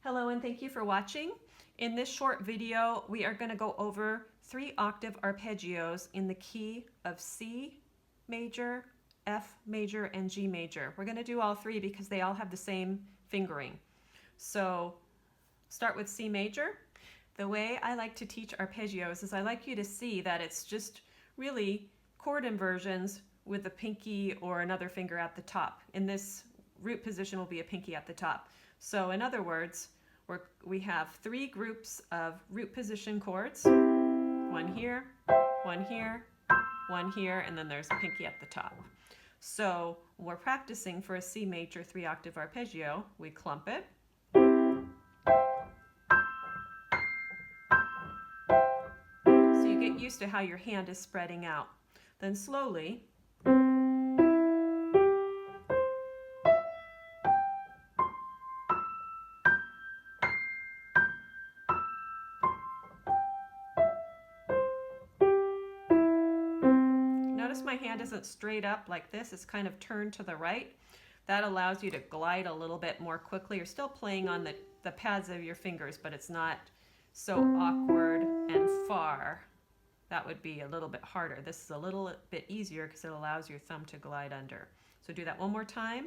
Hello and thank you for watching. In this short video, we are going to go over 3 octave arpeggios in the key of C major, F major, and G major. We're going to do all 3 because they all have the same fingering. So start with C major. The way I like to teach arpeggios is I like you to see that it's just really chord inversions with a pinky or another finger at the top. In this root position will be a pinky at the top. So in other words, we have 3 groups of root position chords, one here, one here, one here, and then there's a pinky at the top. So when we're practicing for a C major 3 octave arpeggio, we clump it. So you get used to how your hand is spreading out. Then slowly, notice my hand isn't straight up like this, it's kind of turned to the right. That allows you to glide a little bit more quickly. You're still playing on the pads of your fingers, but it's not so awkward and far. That would be a little bit harder. This is a little bit easier because it allows your thumb to glide under. So do that one more time.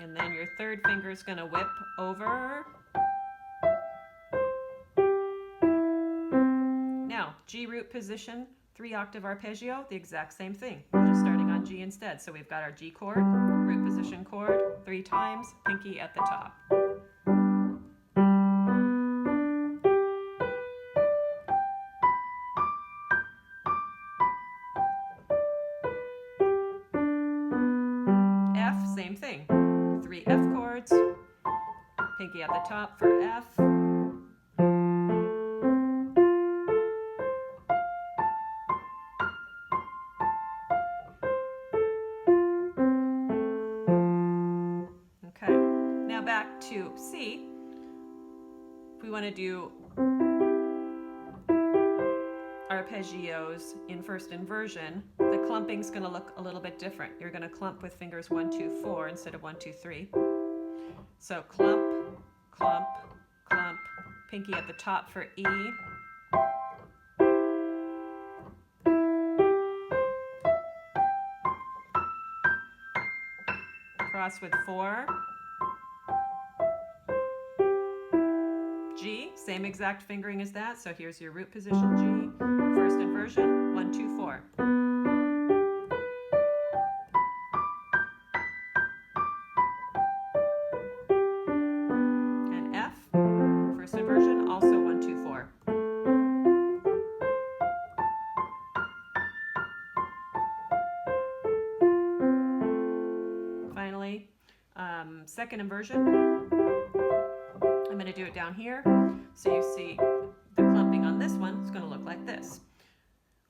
And then your third finger is going to whip over. Now, G root position, 3 octave arpeggio, the exact same thing. We're just starting on G instead. So we've got our G chord, root position chord, 3 times, pinky at the top. F, same thing. 3 F chords, pinky at the top for F. Okay, now back to C. If we want to do arpeggios in first inversion, the clumping's going to look a little bit different. You're going to clump with fingers 1, 2, 4 instead of 1, 2, 3. So clump, clump, clump, pinky at the top for E. Cross with 4. G, same exact fingering as that. So here's your root position G, first inversion, 1, 2, 4. And F, first inversion, also 1, 2, 4. Finally, second inversion. I'm going to do it down here. So you see the clumping on this one is going to look like this.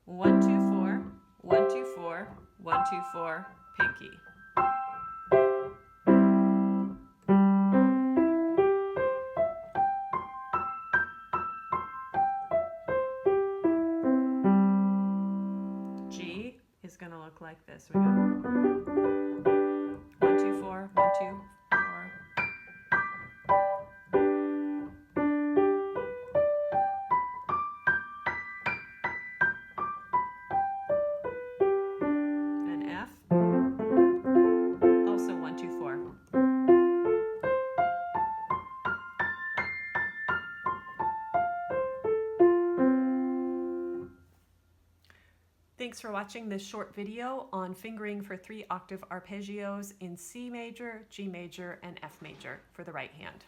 1, 2, 4, 1, 2, 4, 1, 2, 4, pinky. G is going to look like this. We go 1, 2, 4, 1, 2, 4. Also 1, 2, 4. Thanks for watching this short video on fingering for 3 octave arpeggios in C major, G major, and F major for the right hand.